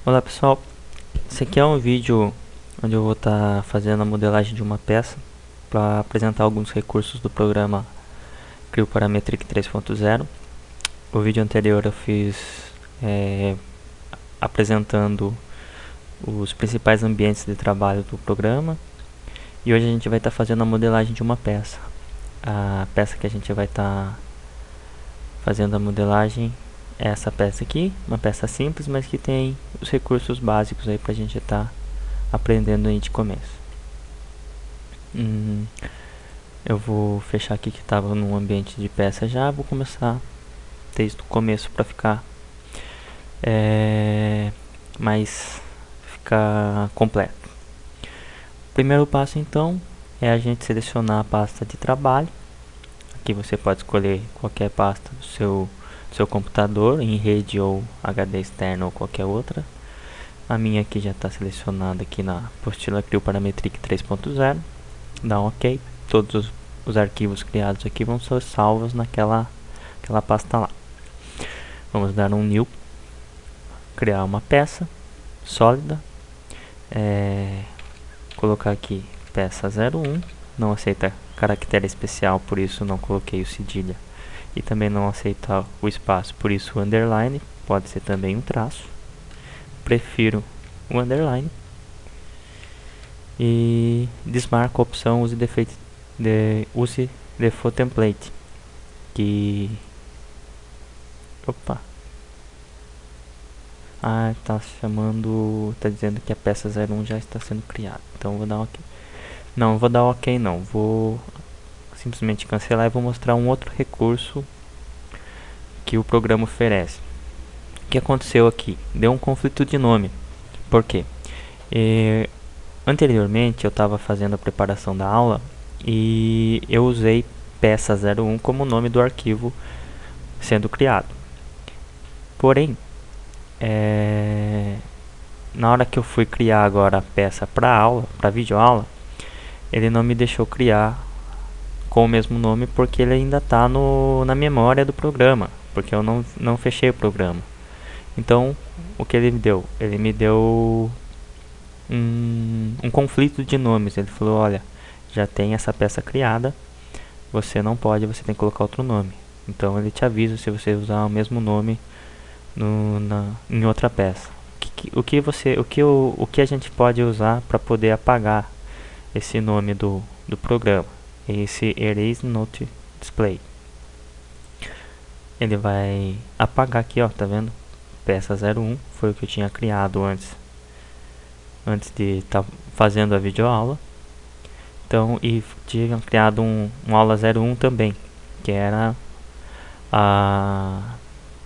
Olá pessoal, esse aqui é um vídeo onde eu vou estar fazendo a modelagem de uma peça para apresentar alguns recursos do programa Creo Parametric 3.0. O vídeo anterior eu fiz apresentando os principais ambientes de trabalho do programa, e hoje a gente vai estar fazendo a modelagem de uma peça. A peça que a gente vai estar fazendo a modelagem é essa peça aqui, uma peça simples, mas que tem os recursos básicos aí pra gente estar aprendendo aí de começo. Eu vou fechar aqui que estava no ambiente de peça já, vou começar desde o começo para ficar completo. O primeiro passo então é a gente selecionar a pasta de trabalho. Aqui você pode escolher qualquer pasta do seu computador, em rede ou HD externo ou qualquer outra. A minha aqui já está selecionada aqui na apostila Creo Parametric 3.0. Dá um OK. Todos os arquivos criados aqui vão ser salvos naquela pasta lá. Vamos dar um new, criar uma peça sólida, colocar aqui peça 01, não aceita caractere especial, por isso não coloquei o cedilha, e também não aceita o espaço, por isso o underline, pode ser também um traço, prefiro o underline, e desmarco a opção use default template, que tá dizendo que a peça 01 já está sendo criada, então vou dar OK. Não vou dar OK não, vou simplesmente cancelar e vou mostrar um outro recurso que o programa oferece. O que aconteceu aqui? Deu um conflito de nome. Por quê? Anteriormente eu estava fazendo a preparação da aula e eu usei peça 01 como nome do arquivo sendo criado. Porém, na hora que eu fui criar agora a peça para aula, para videoaula, ele não me deixou criar com o mesmo nome porque ele ainda está na memória do programa, porque eu não fechei o programa. Então, o que ele me deu? Ele me deu um conflito de nomes. Ele falou, olha, já tem essa peça criada, você não pode, você tem que colocar outro nome. Então ele te avisa se você usar o mesmo nome em outra peça. O que a gente pode usar para poder apagar esse nome do programa? Esse erase not display. Ele vai apagar aqui, ó, tá vendo? Peça 01 foi o que eu tinha criado antes de estar fazendo a videoaula. Então, e tinha criado um aula 01 também, que era a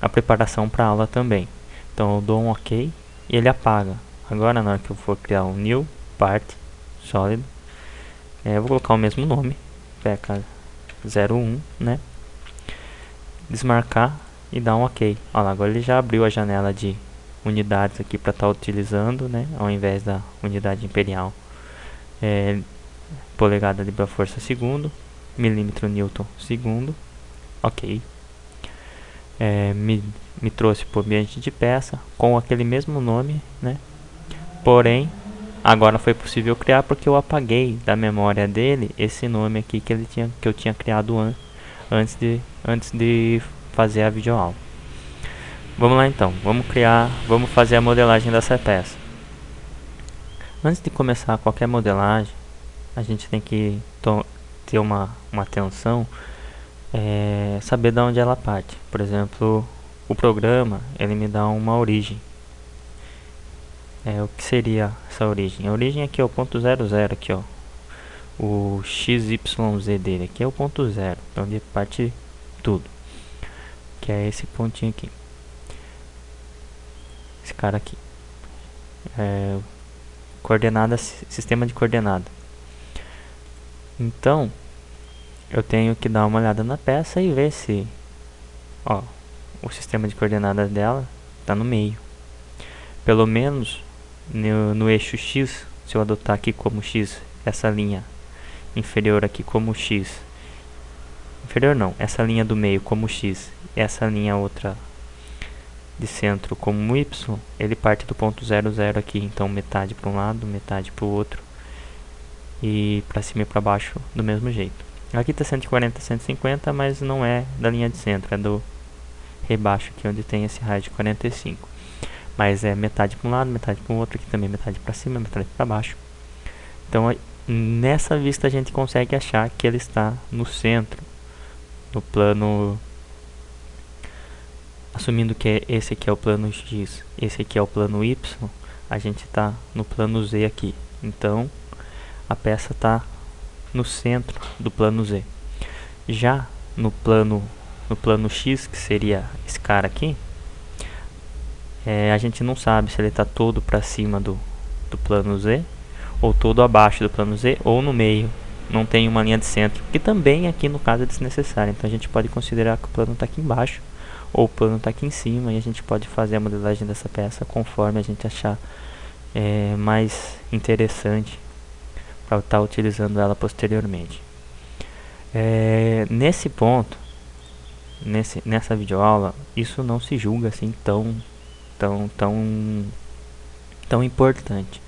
preparação para aula também. Então eu dou um OK e ele apaga. Agora na hora que eu for criar um new part solid, eu vou colocar o mesmo nome, peca 01, né? Desmarcar e dar um OK. Olha lá, agora ele já abriu a janela de unidades aqui para estar utilizando, né? Ao invés da unidade imperial, polegada libra força segundo, milímetro newton segundo. OK. Me trouxe para o ambiente de peça com aquele mesmo nome, né? Porém, agora foi possível criar porque eu apaguei da memória dele esse nome aqui que eu tinha criado antes de fazer a videoaula. Vamos lá então, vamos fazer a modelagem dessa peça. Antes de começar qualquer modelagem, a gente tem que ter uma atenção, saber de onde ela parte. Por exemplo, o programa, ele me dá uma origem. O que seria essa origem? A origem aqui é o ponto 00 aqui, ó. O XYZ dele aqui é o ponto 0, onde parte tudo, que é esse pontinho aqui, esse cara aqui, coordenada, sistema de coordenada. Então eu tenho que dar uma olhada na peça e ver se, ó, o sistema de coordenadas dela está no meio, pelo menos no eixo X. Se eu adotar aqui como X essa linha inferior aqui como X, inferior não, essa linha do meio como X, essa linha outra de centro como y, ele parte do ponto 0, 0 aqui, então metade para um lado, metade para o outro, e para cima e para baixo do mesmo jeito. Aqui está 140, 150, mas não é da linha de centro, é do rebaixo aqui onde tem esse raio de 45. Mas é metade para um lado, metade para o outro, aqui também metade para cima, metade para baixo. Então nessa vista a gente consegue achar que ele está no centro, no plano, assumindo que esse aqui é o plano X, esse aqui é o plano Y, a gente está no plano Z aqui. Então a peça está no centro do plano Z. Já no plano X, que seria esse cara aqui, a gente não sabe se ele está todo para cima do plano Z, ou todo abaixo do plano Z, ou no meio. Não tem uma linha de centro, que também aqui no caso é desnecessário. Então a gente pode considerar que o plano está aqui embaixo, ou o plano está aqui em cima, e a gente pode fazer a modelagem dessa peça conforme a gente achar mais interessante para estar utilizando ela posteriormente. Nesse ponto, nessa videoaula, isso não se julga assim tão importante.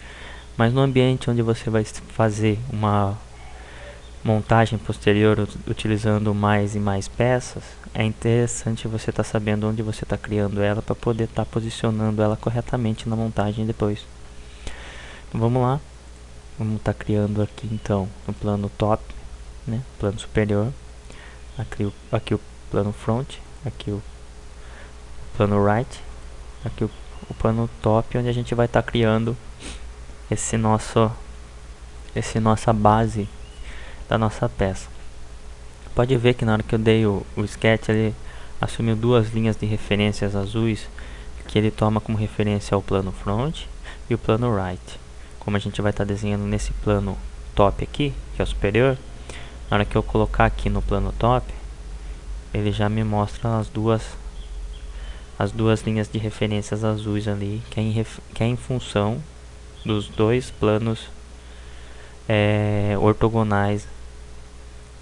Mas no ambiente onde você vai fazer uma montagem posterior utilizando mais e mais peças, é interessante você estar sabendo onde você está criando ela para poder estar posicionando ela corretamente na montagem depois. Então vamos lá, vamos estar criando aqui então no plano top, né, plano superior, aqui o plano front, aqui o plano right, aqui o plano top, onde a gente vai estar criando essa nossa base da nossa peça. Pode ver que na hora que eu dei o sketch, ele assumiu duas linhas de referências azuis, que ele toma como referência o plano front e o plano right. Como a gente vai estar desenhando nesse plano top aqui, que é o superior, na hora que eu colocar aqui no plano top, ele já me mostra as duas linhas de referências azuis ali, que é em função dos dois planos ortogonais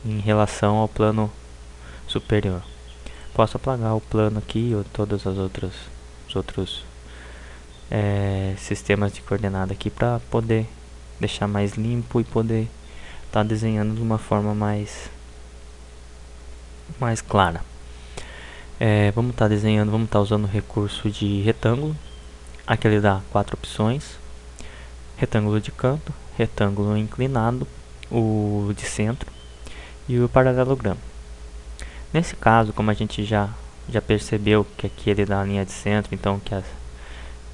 em relação ao plano superior. Posso apagar o plano aqui ou todos os outros sistemas de coordenada aqui para poder deixar mais limpo e poder estar desenhando de uma forma mais clara. Vamos estar desenhando, vamos estar usando o recurso de retângulo. Aqui ele dá 4 opções: retângulo de canto, retângulo inclinado, o de centro e o paralelogramo. Nesse caso, como a gente já percebeu que aqui ele dá a linha de centro, então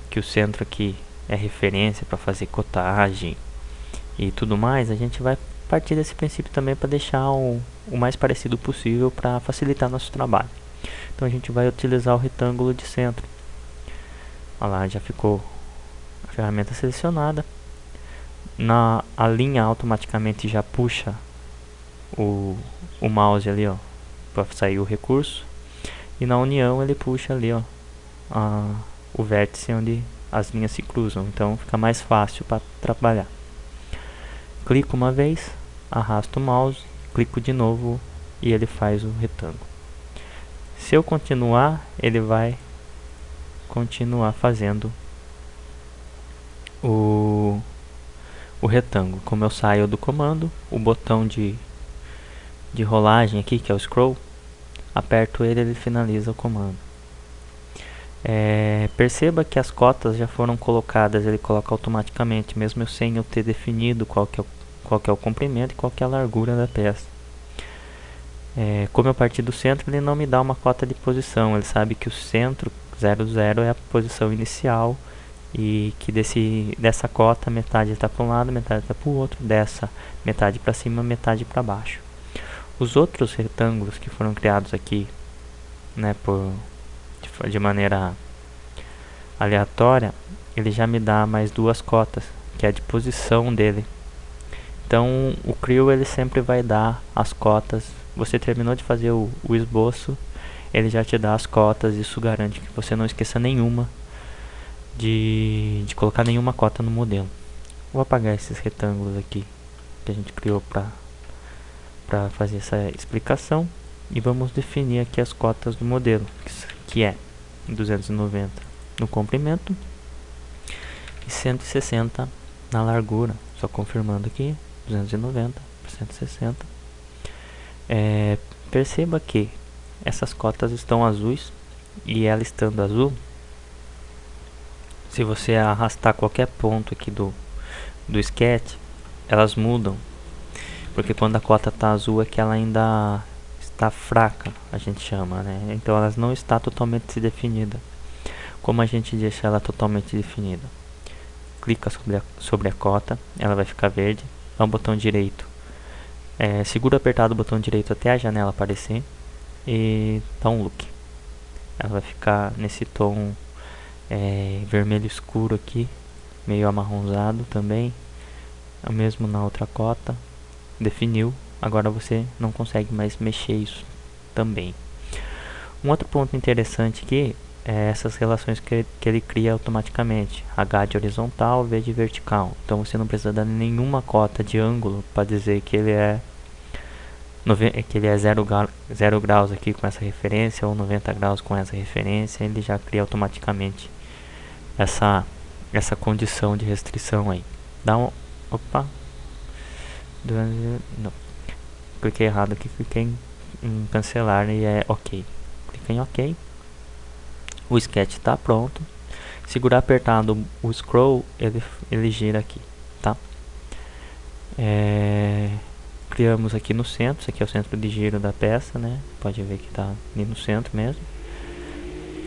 que o centro aqui é referência para fazer cotagem e tudo mais, a gente vai partir desse princípio também para deixar o mais parecido possível para facilitar nosso trabalho. Então a gente vai utilizar o retângulo de centro. Olha lá, já ficou a ferramenta selecionada. A linha automaticamente já puxa o mouse ali, ó, para sair o recurso, e na união ele puxa ali, ó, o vértice onde as linhas se cruzam, então fica mais fácil para trabalhar. Clico uma vez, arrasto o mouse, clico de novo e ele faz o retângulo. Se eu continuar, ele vai continuar fazendo o retângulo. Como eu saio do comando, o botão de rolagem aqui, que é o scroll, aperto ele finaliza o comando. Perceba que as cotas já foram colocadas, ele coloca automaticamente, mesmo sem eu ter definido qual que é o comprimento e qual que é a largura da peça. Como eu parti do centro, ele não me dá uma cota de posição, ele sabe que o centro 0, 0 é a posição inicial, e que dessa cota metade está para um lado, metade está para o outro, dessa metade para cima, metade para baixo. Os outros retângulos que foram criados aqui, né, de maneira aleatória, ele já me dá mais duas cotas, que é a de posição dele. Então o Creo ele sempre vai dar as cotas. Você terminou de fazer o esboço, ele já te dá as cotas. Isso garante que você não esqueça nenhuma de colocar nenhuma cota no modelo. Vou apagar esses retângulos aqui que a gente criou para fazer essa explicação, e vamos definir aqui as cotas do modelo, que é 290 no comprimento e 160 na largura. Só confirmando aqui, 290 por 160. Perceba que essas cotas estão azuis, e ela estando azul, se você arrastar qualquer ponto aqui do sketch, elas mudam, porque quando a cota está azul é que ela ainda está fraca, a gente chama, né? Então ela não está totalmente definida. Como a gente deixa ela totalmente definida? Clica sobre a cota, ela vai ficar verde. Dá um botão direito, segura apertado o botão direito até a janela aparecer e dá um look. Ela vai ficar nesse tom vermelho escuro aqui, meio amarronzado também. O mesmo na outra cota. Definiu. Agora você não consegue mais mexer isso também. Um outro ponto interessante aqui é essas relações que ele cria automaticamente. H de horizontal, V de vertical. Então você não precisa dar nenhuma cota de ângulo para dizer que ele é 0 graus aqui com essa referência, ou 90 graus com essa referência. Ele já cria automaticamente essa condição de restrição aí. Dá um... Opa! Não. Cliquei errado aqui, cliquei em cancelar e é OK. Clica em OK. O sketch está pronto. Segurar apertado o scroll, ele gira aqui, tá? Criamos aqui no centro. Esse aqui é o centro de giro da peça, né? Pode ver que está ali no centro mesmo.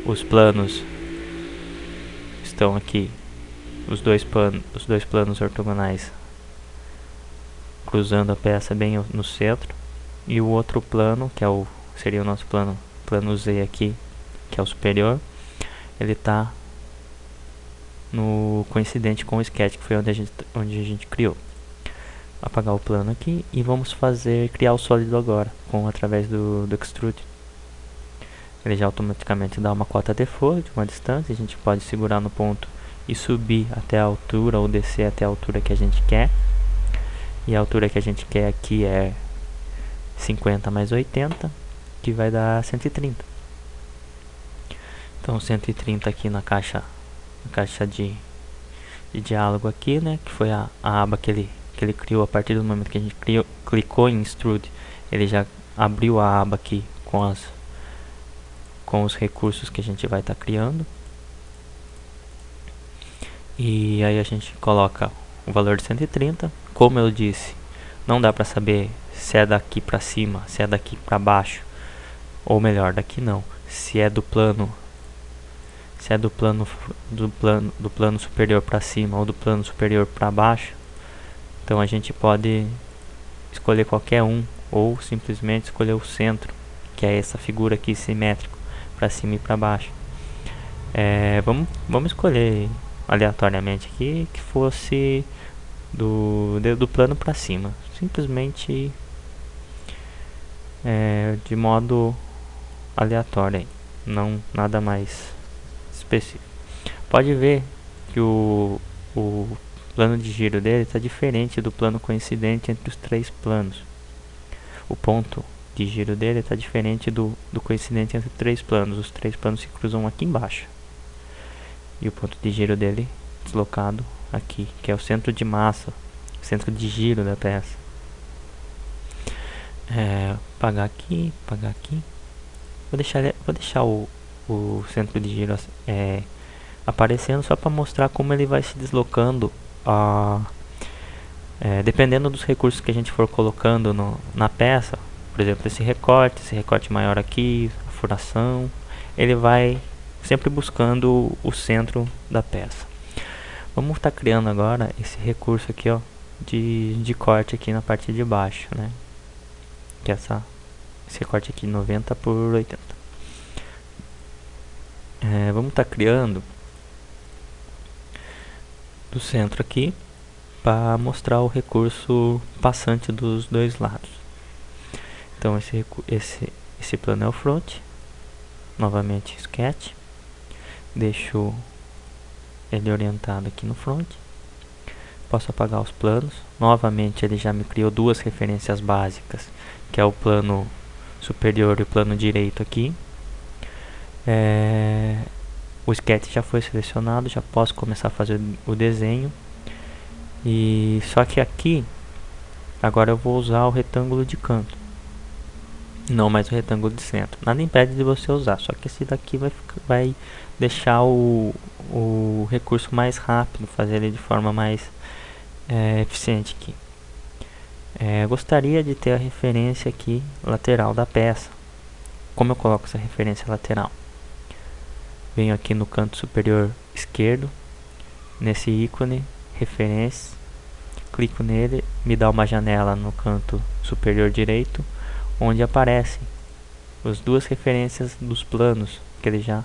Os planos estão aqui, os dois planos ortogonais cruzando a peça bem no centro, e o outro plano, que seria o nosso plano Z aqui, que é o superior, ele está no coincidente com o sketch, que foi onde a gente criou. Apagar o plano aqui e vamos criar o sólido agora, através do extrude. Ele já automaticamente dá uma cota default de uma distância. A gente pode segurar no ponto e subir até a altura, ou descer até a altura que a gente quer. E a altura que a gente quer aqui é 50 mais 80, que vai dar 130. Então 130 aqui na caixa de diálogo aqui, né, que foi a aba que ele criou. A partir do momento que a gente clicou em extrude, ele já abriu a aba aqui com os recursos que a gente vai estar criando. E aí a gente coloca o valor de 130. Como eu disse, não dá para saber se é daqui para cima, se é daqui para baixo, ou melhor, daqui não, se é do plano superior para cima ou do plano superior para baixo. Então a gente pode escolher qualquer um, ou simplesmente escolher o centro, que é essa figura aqui simétrico, para cima e para baixo. Vamos escolher aleatoriamente aqui que fosse do plano para cima, simplesmente de modo aleatório aí, não nada mais específico. Pode ver que o plano de giro dele está diferente do plano coincidente entre os três planos. O ponto de giro dele está diferente do coincidente entre três planos. Os três planos se cruzam aqui embaixo, e o ponto de giro dele deslocado aqui, que é o centro de massa, centro de giro da peça. Apagar aqui. Vou deixar o centro de giro aparecendo, só para mostrar como ele vai se deslocando, dependendo dos recursos que a gente for colocando na peça. Por exemplo, esse recorte maior aqui, a furação, ele vai sempre buscando o centro da peça. Vamos estar criando agora esse recurso aqui, ó, de corte aqui na parte de baixo, né? Que é esse recorte aqui, 90 por 80. Vamos estar criando do centro aqui para mostrar o recurso passante dos dois lados. Então esse plano é o front. Novamente sketch. Deixo ele orientado aqui no front. Posso apagar os planos. Novamente ele já me criou duas referências básicas, que é o plano superior e o plano direito aqui. O sketch já foi selecionado, já posso começar a fazer o desenho. E só que aqui agora eu vou usar o retângulo de canto, não mais o retângulo de centro. Nada impede de você usar, só que esse daqui vai deixar o recurso mais rápido, fazer ele de forma mais eficiente aqui. Gostaria de ter a referência aqui lateral da peça. Como eu coloco essa referência lateral? Venho aqui no canto superior esquerdo, nesse ícone, referência, clico nele, me dá uma janela no canto superior direito, onde aparecem as duas referências dos planos que ele já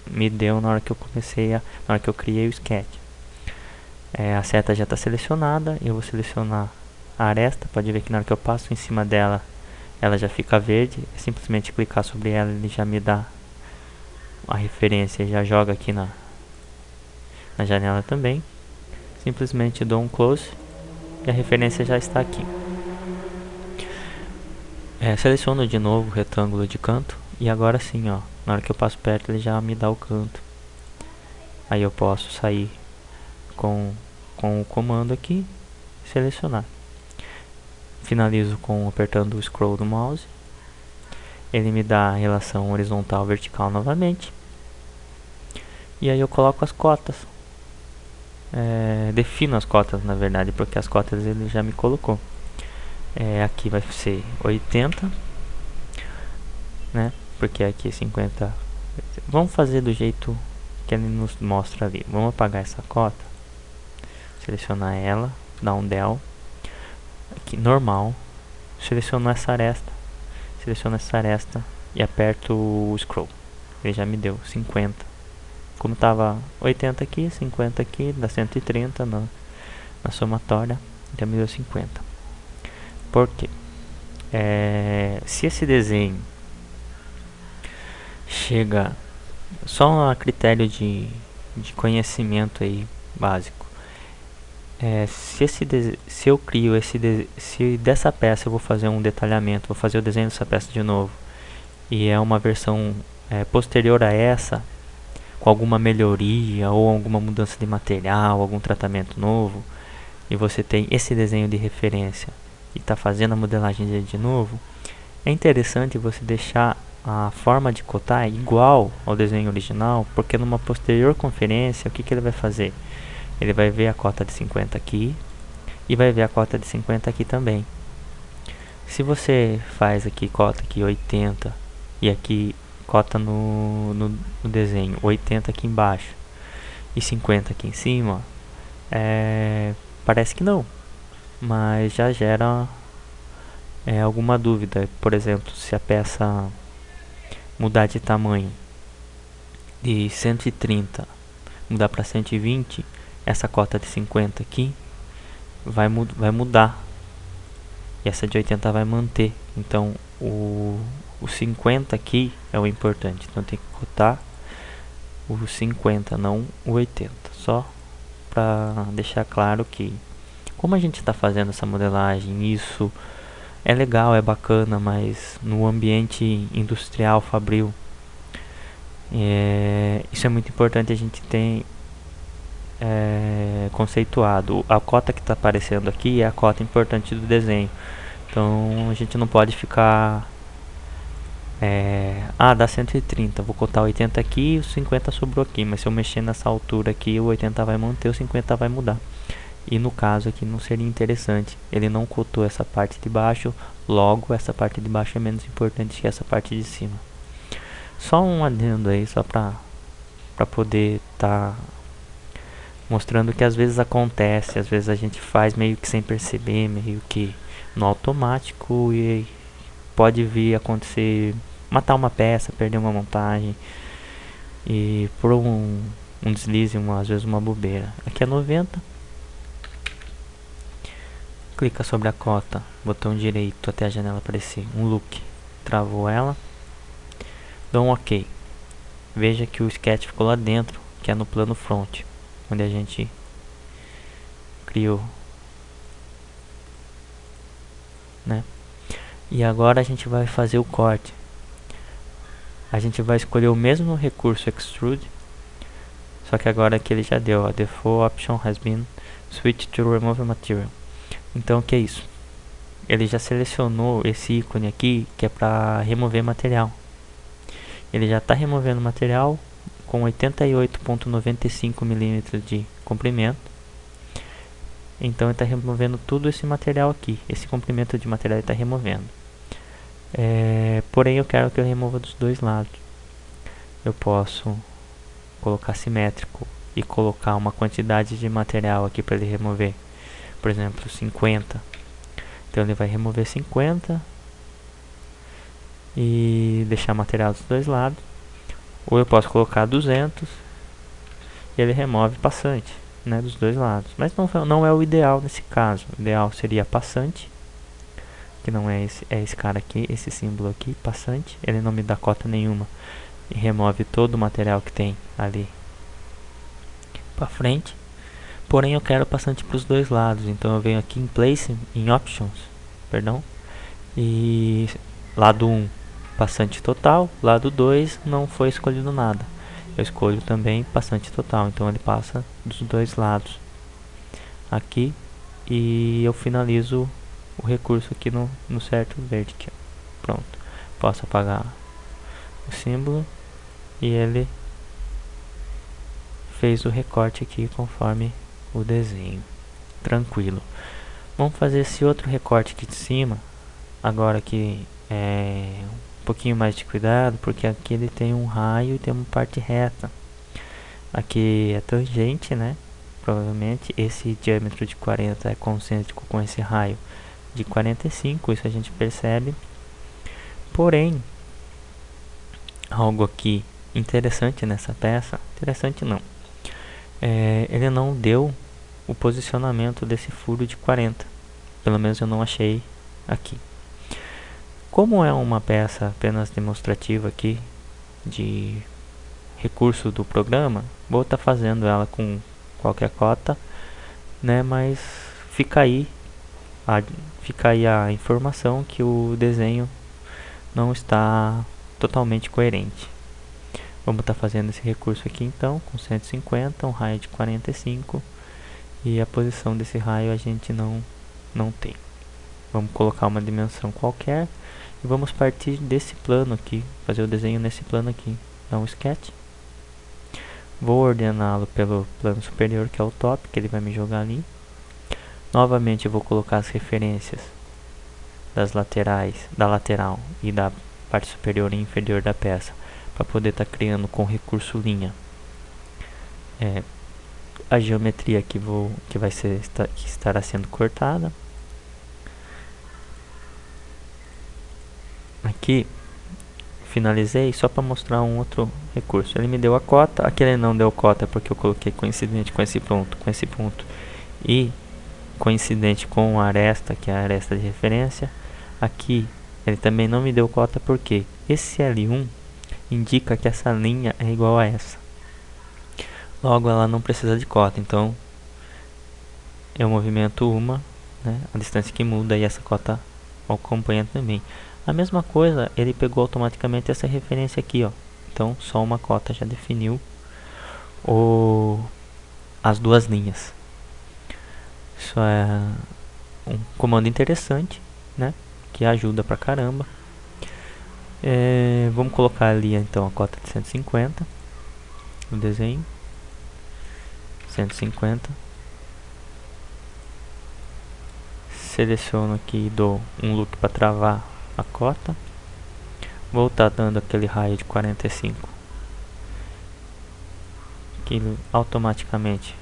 me deu na hora que eu na hora que eu criei o sketch. A seta já está selecionada, eu vou selecionar a aresta, pode ver que na hora que eu passo em cima dela, ela já fica verde, é simplesmente clicar sobre ela, ele já me dá a referência, já joga aqui na janela também. Simplesmente dou um close e a referência já está aqui. Seleciono de novo o retângulo de canto e agora sim, ó, na hora que eu passo perto ele já me dá o canto. Aí eu posso sair com o comando aqui, selecionar. Finalizo apertando o scroll do mouse. Ele me dá a relação horizontal vertical novamente. E aí eu coloco as cotas. Defino as cotas, na verdade, porque as cotas ele já me colocou. Aqui vai ser 80, né? Porque aqui é 50. Vamos fazer do jeito que ele nos mostra ali. Vamos apagar essa cota, selecionar ela, dar um del, aqui normal, seleciono essa aresta, e aperto o scroll. Ele já me deu 50. Como estava 80 aqui, 50 aqui, dá 130 na somatória, já me deu 50. Por quê? Se esse desenho chega só a critério de conhecimento aí básico, se eu crio se dessa peça eu vou fazer um detalhamento, vou fazer o desenho dessa peça de novo, e é uma versão posterior a essa, com alguma melhoria ou alguma mudança de material, algum tratamento novo, e você tem esse desenho de referência e está fazendo a modelagem dele de novo, é interessante você deixar a forma de cotar igual ao desenho original, porque numa posterior conferência, o que ele vai fazer? Ele vai ver a cota de 50 aqui e vai ver a cota de 50 aqui também. Se você faz aqui cota aqui 80 e aqui cota no desenho 80 aqui embaixo e 50 aqui em cima, parece que não, mas já gera alguma dúvida. Por exemplo, se a peça mudar de tamanho de 130 mudar para 120, essa cota de 50 aqui vai mudar e essa de 80 vai manter. Então o 50 aqui é o importante, então tem que cotar o 50, não o 80, só para deixar claro que como a gente está fazendo essa modelagem, isso é legal, é bacana, mas no ambiente industrial, fabril, isso é muito importante a gente ter conceituado. A cota que está aparecendo aqui é a cota importante do desenho, então a gente não pode ficar dá 130, vou cotar 80 aqui e o 50 sobrou aqui, mas se eu mexer nessa altura aqui, o 80 vai manter, o 50 vai mudar. E no caso aqui não seria interessante, ele não cotou essa parte de baixo, logo essa parte de baixo é menos importante que essa parte de cima. Só um adendo aí, só para poder estar mostrando que às vezes acontece, às vezes a gente faz meio que sem perceber, meio que no automático, e pode vir acontecer, matar uma peça, perder uma montagem, e por um deslize, às vezes uma bobeira. Aqui é 90. Clica sobre a cota, botão direito até a janela aparecer um look, travou ela, dou um OK. Veja que o sketch ficou lá dentro, que é no plano front, onde a gente criou, né? E agora a gente vai fazer o corte. a gente vai escolher o mesmo recurso Extrude, só que agora que ele já deu, ó, Default Option has been switched to Remove Material. Então o que é isso? Ele já selecionou esse ícone aqui, que é para remover material. Ele já está removendo material com 88,95 mm de comprimento. Então ele está removendo tudo esse material aqui. Esse comprimento de material ele está removendo. Porém eu quero que eu remova dos dois lados. Eu posso colocar simétrico e colocar uma quantidade de material aqui para ele remover. Por exemplo, 50. Então ele vai remover 50 e deixar material dos dois lados. Ou eu posso colocar 200 e ele remove passante, né, dos dois lados. Mas não é o ideal nesse caso. O ideal seria passante, que não é esse, é esse cara aqui, esse símbolo aqui, passante. Ele não me dá cota nenhuma e remove todo o material que tem ali para frente. Porém eu quero passante para os dois lados, então eu venho aqui em Place, em Options, perdão, e lado 1 passante total, lado 2 não foi escolhido nada. Eu escolho também passante total, então ele passa dos dois lados aqui e eu finalizo o recurso aqui no certo verde aqui, ó. Pronto, posso apagar o símbolo e ele fez o recorte aqui conforme o desenho, tranquilo. Vamos fazer esse outro recorte aqui de cima, agora que é um pouquinho mais de cuidado, porque aqui ele tem um raio e tem uma parte reta. Aqui é tangente, né? Provavelmente esse diâmetro de 40 é concêntrico com esse raio de 45, isso a gente percebe. Porém, algo aqui interessante nessa peça, interessante não, ele não deu o posicionamento desse furo de 40, pelo menos eu não achei aqui. Como é uma peça apenas demonstrativa aqui de recurso do programa, vou estar fazendo ela com qualquer cota, né? Mas fica aí a informação que o desenho não está totalmente coerente. Vamos estar fazendo esse recurso aqui então com 150, um raio de 45 e a posição desse raio a gente não tem. Vamos colocar uma dimensão qualquer e vamos partir desse plano aqui, fazer o desenho nesse plano aqui. Dá um sketch. Vou ordená-lo pelo plano superior, que é o top, que ele vai me jogar ali. Novamente eu vou colocar as referências das laterais, da lateral e da parte superior e inferior da peça, para poder estar criando com recurso linha a geometria que estará sendo cortada. Aqui finalizei só para mostrar um outro recurso. Ele me deu a cota, aqui ele não deu cota porque eu coloquei coincidente com esse ponto e coincidente com a aresta, que é a aresta de referência. Aqui ele também não me deu cota porque esse L1 indica que essa linha é igual a essa. Logo ela não precisa de cota, então eu movimento uma, né, a distância que muda e essa cota acompanha também. A mesma coisa, ele pegou automaticamente essa referência aqui, ó. Então só uma cota já definiu as duas linhas. Isso é um comando interessante, né? Que ajuda pra caramba. Vamos colocar ali então a cota de 150 no desenho. 150. Seleciono aqui e dou um loop para travar a cota. Vou estar dando aquele raio de 45 que automaticamente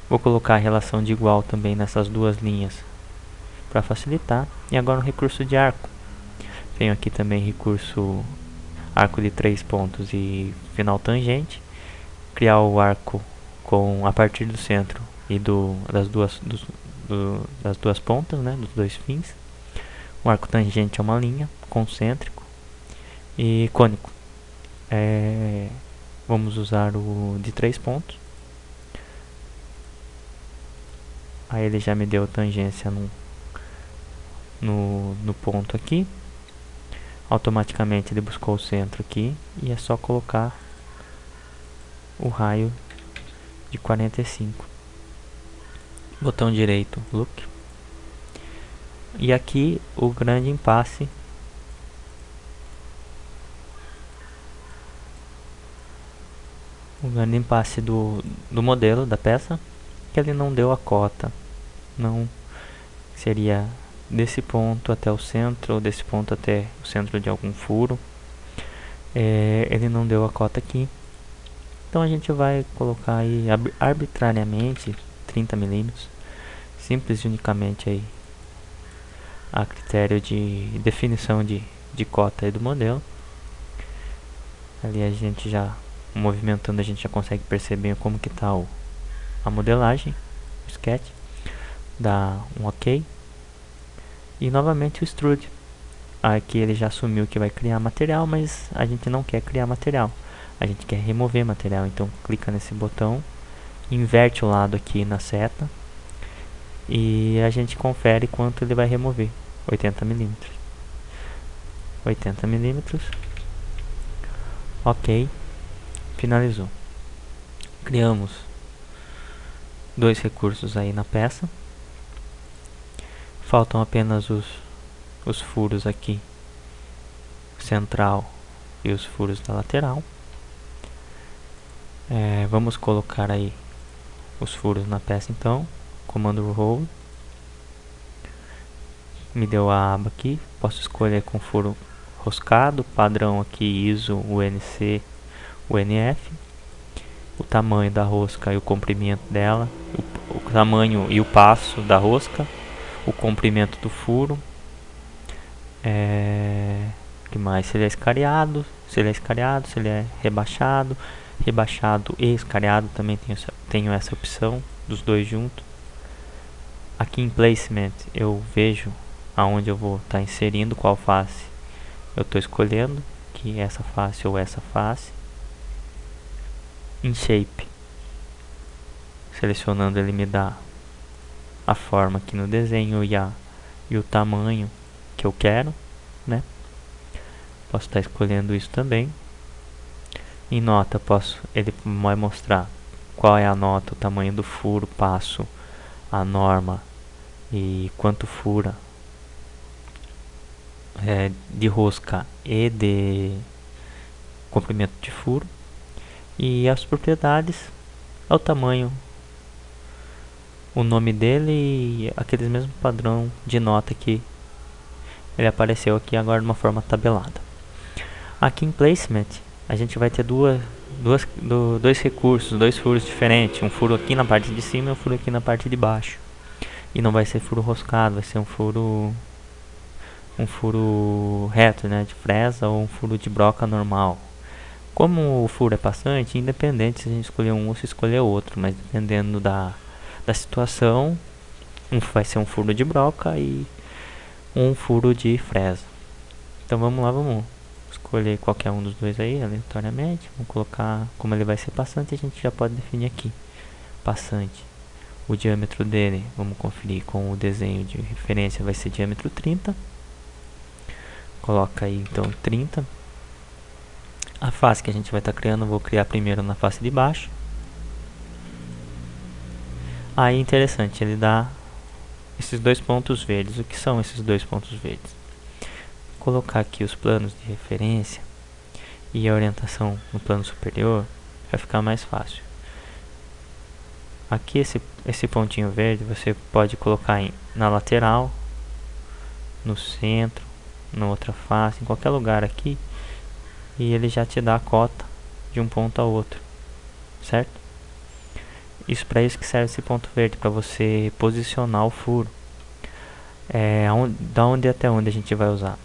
vou colocar a relação de igual também nessas duas linhas para facilitar. E agora um recurso de arco. Tenho aqui também recurso arco de 3 pontos e final tangente. Criar o arco a partir do centro e das duas pontas, né, dos dois fins. O arco tangente é uma linha, concêntrico e cônico. Vamos usar o de 3 pontos. Aí ele já me deu tangência no ponto aqui. Automaticamente ele buscou o centro aqui e é só colocar o raio de 45. Botão direito, look. E aqui o grande impasse do modelo da peça, que ele não deu a cota. Não seria desse ponto até o centro, ou desse ponto até o centro de algum furo. Ele não deu a cota aqui. Então a gente vai colocar aí arbitrariamente 30 mm, simples e unicamente aí a critério de definição de cota aí do modelo. Ali a gente já movimentando, a gente já consegue perceber como que está a modelagem, o sketch. Dá um OK. E novamente o extrude. Aqui ele já assumiu que vai criar material, mas a gente não quer criar material. A gente quer remover material. Então clica nesse botão, inverte o lado aqui na seta e a gente confere quanto ele vai remover. 80 mm. 80 mm. OK. Finalizou. Criamos dois recursos aí na peça. Faltam apenas os furos aqui, central e os furos da lateral. Vamos colocar aí os furos na peça então. Comando roll. Me deu a aba aqui. Posso escolher com furo roscado, padrão aqui ISO, UNC, UNF. O tamanho da rosca e o comprimento dela, o tamanho e o passo da rosca, o comprimento do furo, que mais? Se ele é escariado, se ele é rebaixado, rebaixado e escariado, também tenho essa opção dos dois juntos. Aqui em placement eu vejo aonde eu vou estar inserindo, qual face eu estou escolhendo, que essa face ou essa face. Em shape, selecionando, ele me dá a forma aqui no desenho e o tamanho que eu quero, né? Posso estar escolhendo isso também. Em nota, ele vai mostrar qual é a nota, o tamanho do furo, passo, a norma e quanto fura, de rosca e de comprimento de furo. E as propriedades, o tamanho, o nome dele e aqueles mesmo padrão de nota que ele apareceu aqui agora de uma forma tabelada. Aqui em placement a gente vai ter dois recursos, dois furos diferentes, um furo aqui na parte de cima e um furo aqui na parte de baixo. E não vai ser furo roscado, vai ser um furo reto, né, de fresa, ou um furo de broca normal. Como o furo é passante, independente se a gente escolher um ou se escolher outro, mas dependendo da situação, vai ser um furo de broca e um furo de fresa. Então vamos lá, vamos escolher qualquer um dos dois aí, aleatoriamente. Vamos colocar, como ele vai ser passante, a gente já pode definir aqui, passante. O diâmetro dele, vamos conferir com o desenho de referência, vai ser diâmetro 30. Coloca aí então 30. A face que a gente vai estar criando, eu vou criar primeiro na face de baixo. Aí interessante, ele dá esses dois pontos verdes. O que são esses dois pontos verdes? Vou colocar aqui os planos de referência e a orientação no plano superior, vai ficar mais fácil. Aqui esse pontinho verde você pode colocar na lateral, no centro, na outra face, em qualquer lugar aqui. E ele já te dá a cota de um ponto a outro, certo? Isso, para isso que serve esse ponto verde, para você posicionar o furo. Da onde até onde a gente vai usar?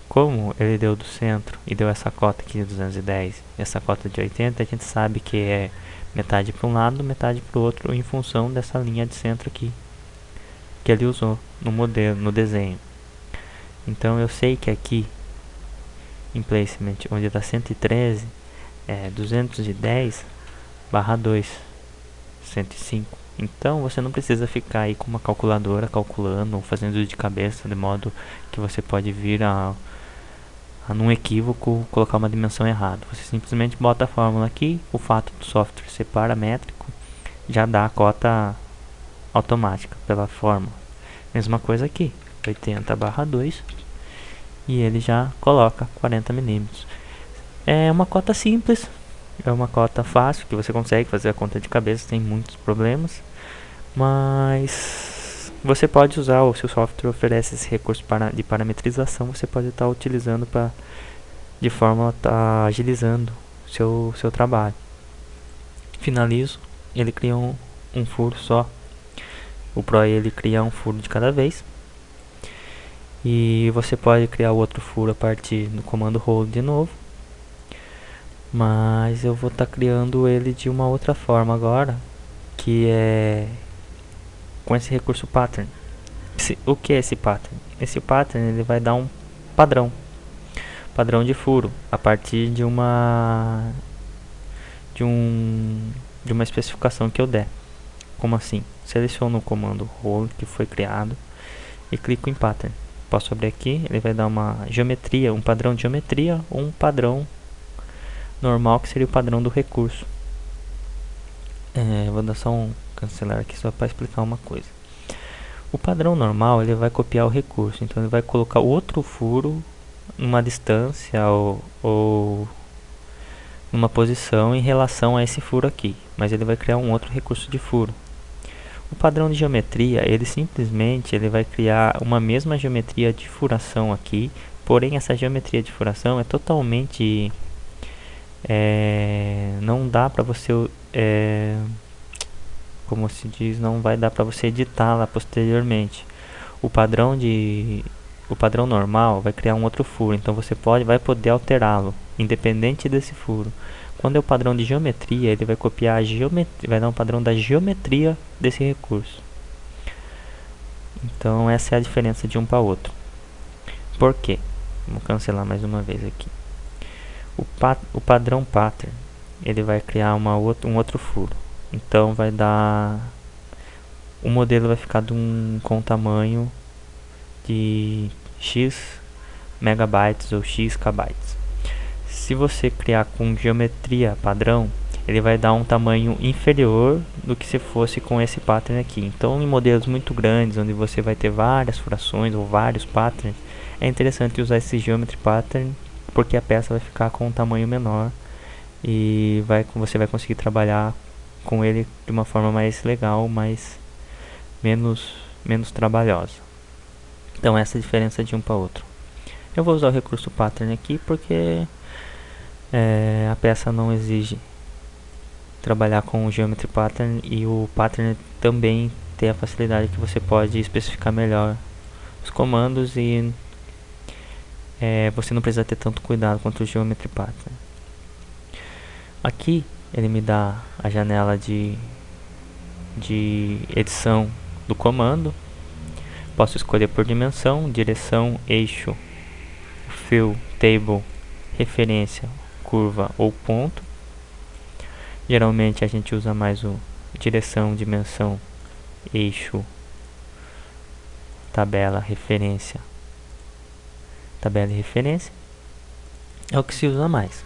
Como ele deu do centro e deu essa cota aqui de 210, essa cota de 80, a gente sabe que é metade para um lado, metade para o outro, em função dessa linha de centro aqui que ele usou no modelo, no desenho. Então eu sei que aqui em placement, onde está 113, 210/2, 105. Então você não precisa ficar aí com uma calculadora calculando ou fazendo de cabeça, de modo que você pode vir num equívoco, colocar uma dimensão errada. Você simplesmente bota a fórmula aqui, o fato do software ser paramétrico já dá a cota automática pela fórmula. Mesma coisa aqui, 80/2, e ele já coloca 40 milímetros. É uma cota simples, é uma cota fácil, que você consegue fazer a conta de cabeça sem muitos problemas, mas você pode usar, ou se o software oferece esse recurso de parametrização, você pode estar utilizando de forma a estar agilizando seu trabalho. Finalizo, ele cria um furo só. O Pro ele cria um furo de cada vez. E você pode criar outro furo a partir do comando hold de novo. Mas eu vou estar criando ele de uma outra forma agora, que é com esse recurso pattern. O que é esse pattern? Esse pattern ele vai dar um padrão de furo a partir de uma especificação que eu der. Como assim? Seleciono o comando hold que foi criado e clico em pattern. Posso abrir aqui, ele vai dar uma geometria, um padrão de geometria ou um padrão normal, que seria o padrão do recurso. Vou dar só um cancelar aqui só para explicar uma coisa. O padrão normal ele vai copiar o recurso, então ele vai colocar outro furo numa distância ou numa posição em relação a esse furo aqui, mas ele vai criar um outro recurso de furo. O padrão de geometria, ele simplesmente vai criar uma mesma geometria de furação aqui, porém essa geometria de furação é totalmente não dá para você como se diz, não vai dar para você editá-la posteriormente. O padrão normal vai criar um outro furo, então você vai poder alterá-lo independente desse furo. Quando é o padrão de geometria, ele vai copiar a geometria, vai dar um padrão da geometria desse recurso. Então essa é a diferença de um para outro. Por quê? Vamos cancelar mais uma vez aqui. O padrão pattern ele vai criar um outro furo. Então vai dar, o modelo vai ficar com tamanho de x megabytes ou x kbytes. Se você criar com geometria padrão, ele vai dar um tamanho inferior do que se fosse com esse pattern aqui. Então em modelos muito grandes, onde você vai ter várias furações ou vários patterns, é interessante usar esse geometry pattern, porque a peça vai ficar com um tamanho menor e você vai conseguir trabalhar com ele de uma forma mais legal, menos trabalhosa. Então essa é a diferença de um para outro. Eu vou usar o recurso pattern aqui porque a peça não exige trabalhar com o geometry pattern, e o pattern também tem a facilidade que você pode especificar melhor os comandos e você não precisa ter tanto cuidado quanto o geometry pattern. Aqui ele me dá a janela de edição do comando. Posso escolher por dimensão, direção, eixo, fill, table, referência, curva ou ponto. Geralmente a gente usa mais o direção, dimensão, eixo, tabela, referência. Tabela e referência é o que se usa mais.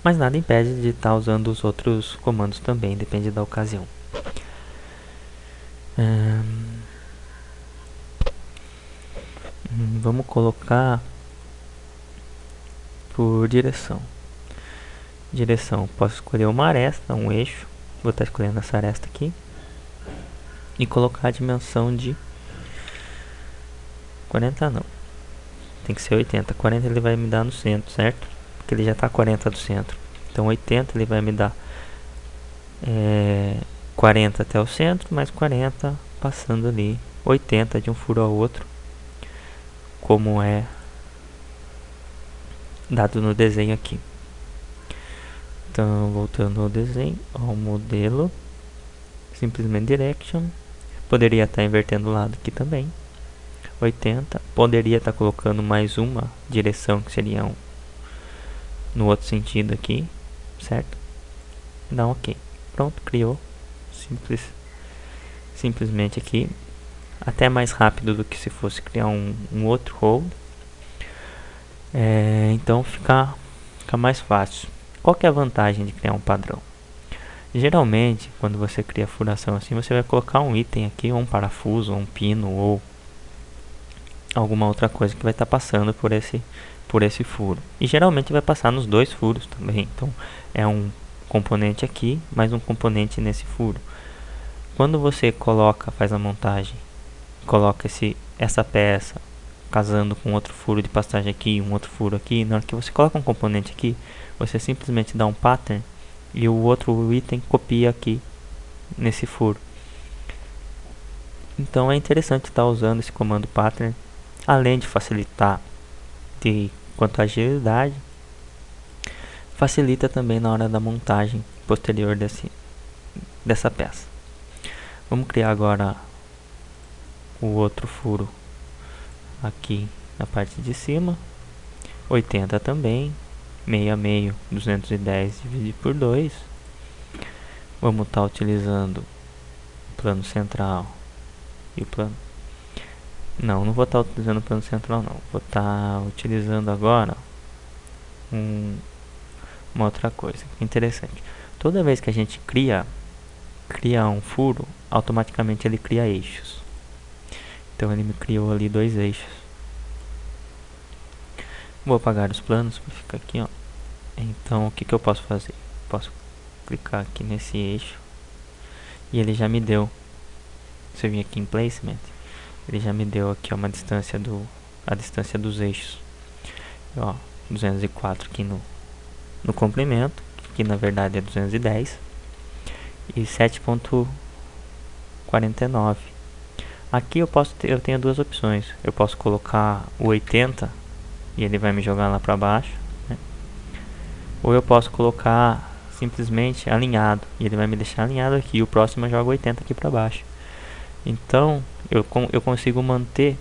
Mas nada impede de estar usando os outros comandos também, depende da ocasião. Vamos colocar por direção. Direção, posso escolher uma aresta, um eixo. Vou estar escolhendo essa aresta aqui. E colocar a dimensão de 40 não. Tem que ser 80. 40 ele vai me dar no centro, certo? Porque ele já está 40 do centro. Então 80 ele vai me dar 40 até o centro, mais 40 passando ali. 80 de um furo ao outro, como é dado no desenho aqui. Então, voltando ao desenho, ao modelo, simplesmente direction. Poderia estar invertendo o lado aqui também. 80. Poderia estar colocando mais uma direção, que seria no outro sentido aqui, certo? Dá um OK. Pronto, criou. Simplesmente aqui. Até mais rápido do que se fosse criar um outro hold. Então fica mais fácil. Qual que é a vantagem de criar um padrão? Geralmente, quando você cria furação assim, você vai colocar um item aqui, ou um parafuso, ou um pino, ou alguma outra coisa que vai estar passando por esse furo. E geralmente vai passar nos dois furos também. Então é um componente aqui, mais um componente nesse furo. Quando você faz a montagem, coloca essa peça casando com outro furo de passagem aqui, um outro furo aqui, na hora que você coloca um componente aqui, você simplesmente dá um pattern e o outro item copia aqui nesse furo. Então é interessante estar usando esse comando pattern, além de facilitar quanto à agilidade, facilita também na hora da montagem posterior dessa peça. Vamos criar agora o outro furo aqui na parte de cima, 80 também, meio a meio, 210 dividido por 2. Vamos estar utilizando o plano central e o plano... Não vou estar utilizando o plano central não, vou estar utilizando agora uma outra coisa interessante. Toda vez que a gente cria um furo, automaticamente ele cria eixos. Então ele me criou ali 2 eixos. Vou apagar os planos para ficar aqui, ó. Então o que eu posso fazer? Posso clicar aqui nesse eixo e ele já me deu. Se eu vir aqui em placement, ele já me deu aqui uma distância a distância dos eixos. Ó, 204 aqui no comprimento, que na verdade é 210, e 7.49. Aqui eu tenho duas opções. Eu posso colocar o 80 e ele vai me jogar lá para baixo, né? Ou eu posso colocar simplesmente alinhado e ele vai me deixar alinhado aqui, e o próximo eu jogo 80 aqui para baixo. Então eu consigo manter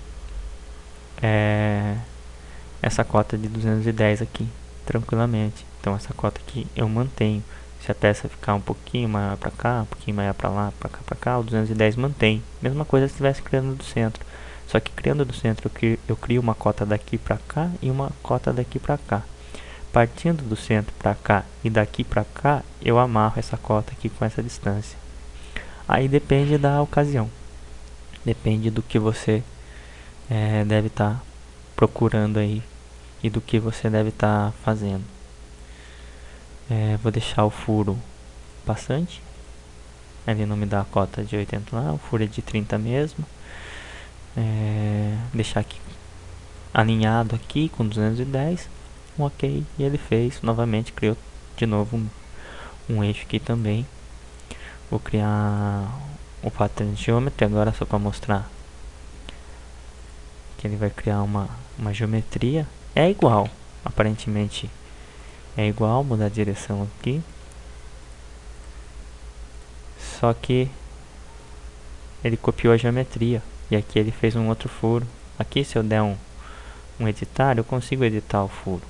essa cota de 210 aqui tranquilamente. Então essa cota aqui eu mantenho. Se a peça ficar um pouquinho maior para cá, um pouquinho maior para lá, para cá, o 210 mantém. Mesma coisa se estivesse criando do centro. Só que criando do centro eu crio uma cota daqui para cá e uma cota daqui para cá. Partindo do centro para cá e daqui para cá, eu amarro essa cota aqui com essa distância. Aí depende da ocasião. Depende do que você deve estar procurando aí e do que você deve estar fazendo. Vou deixar o furo passante. Ele não me dá a cota de 80 lá, o furo é de 30 mesmo. Deixar aqui alinhado aqui com 210. Ok, e ele fez novamente, criou de novo um eixo aqui também. Vou criar o pattern geometry agora só para mostrar que ele vai criar uma geometria. É igual, aparentemente é igual, mudar a direção aqui. Só que ele copiou a geometria e aqui ele fez um outro furo. Aqui se eu der um editar, eu consigo editar o furo.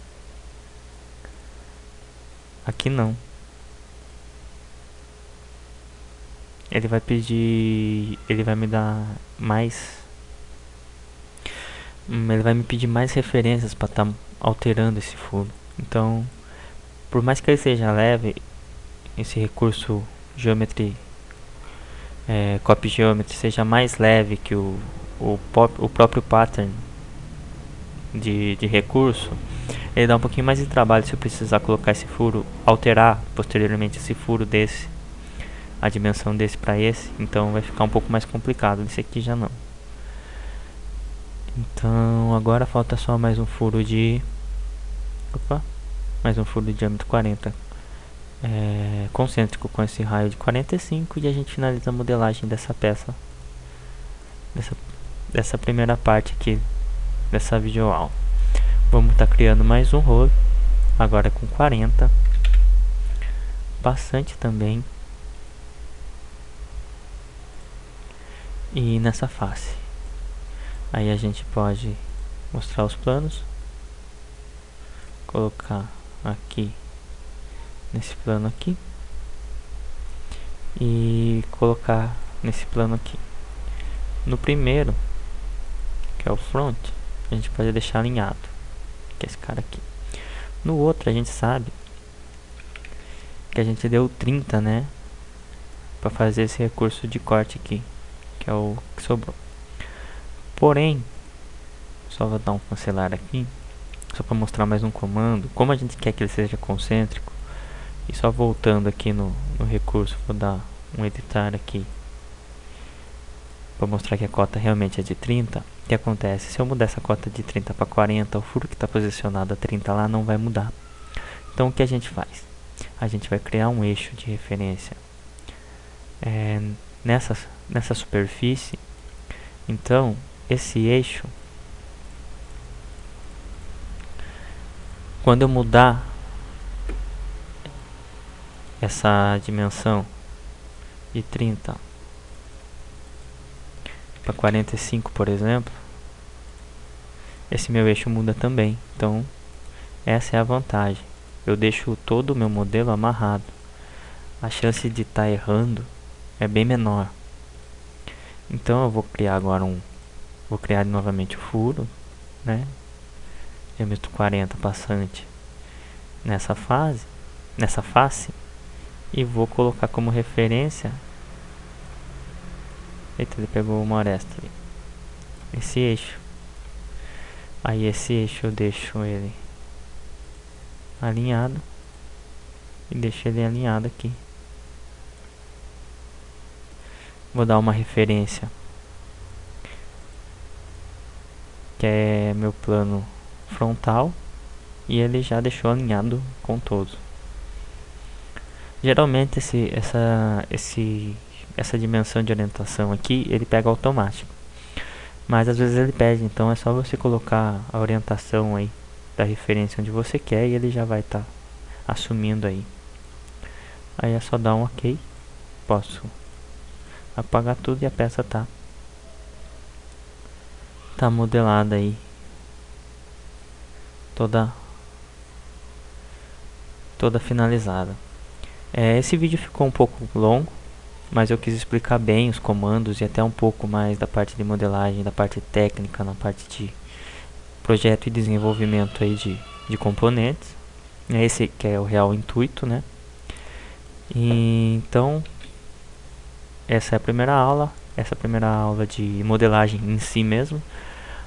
Aqui não. Ele vai pedir, ele vai me dar mais, ele vai me pedir mais referências para estar alterando esse furo. Então, por mais que ele seja leve, esse recurso Geometry Copy Geometry seja mais leve que o próprio pattern de recurso, ele dá um pouquinho mais de trabalho se eu precisar colocar esse furo, alterar posteriormente esse furo desse, a dimensão desse para esse, então vai ficar um pouco mais complicado. Desse aqui já não. Então agora falta só mais um furo de diâmetro 40 concêntrico com esse raio de 45 e a gente finaliza a modelagem dessa peça, dessa primeira parte aqui dessa videoaula. Vamos estar criando mais um rolo agora com 40, bastante também, e nessa face. Aí a gente pode mostrar os planos, colocar aqui nesse plano aqui e colocar nesse plano aqui. No primeiro, que é o front, a gente pode deixar alinhado. que é esse cara aqui. No outro a gente sabe que a gente deu 30, né, para fazer esse recurso de corte aqui, que é o que sobrou. Porém, só vou dar um cancelar aqui, só para mostrar mais um comando. Como a gente quer que ele seja concêntrico, e só voltando aqui no recurso, vou dar um editar aqui para mostrar que a cota realmente é de 30. O que acontece? Se eu mudar essa cota de 30 para 40, o furo que está posicionado a 30 lá não vai mudar. Então o que a gente faz? A gente vai criar um eixo de referência nessa superfície. Então esse eixo, quando eu mudar essa dimensão de 30 para 45, por exemplo, esse meu eixo muda também. Então essa é a vantagem. Eu deixo todo o meu modelo amarrado. A chance de estar errando é bem menor. Então eu vou criar agora vou criar novamente o furo, né? Diâmetro 40 passante nessa face, e vou colocar como referência. Eita, ele pegou uma aresta ali. Esse eixo. Aí esse eixo eu deixo ele alinhado e deixo ele alinhado aqui. Vou dar uma referência que é meu plano frontal, e ele já deixou alinhado com todos. Geralmente essa dimensão de orientação aqui ele pega automático, mas às vezes ele pede, então é só você colocar a orientação aí da referência onde você quer e ele já vai estar assumindo aí. Aí é só dar um OK. Posso apagar tudo e a peça tá modelada aí, toda finalizada. Esse vídeo ficou um pouco longo, mas eu quis explicar bem os comandos e até um pouco mais da parte de modelagem, da parte técnica, na parte de projeto e desenvolvimento aí de componentes. Esse que é o real intuito, né? E então essa é a primeira aula de modelagem em si mesmo.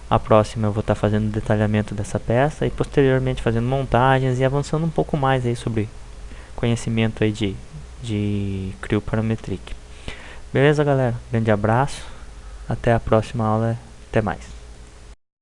A próxima eu vou estar fazendo detalhamento dessa peça e posteriormente fazendo montagens e avançando um pouco mais aí sobre conhecimento aí de Creo Parametric. Beleza, galera? Grande abraço. Até a próxima aula. Até mais.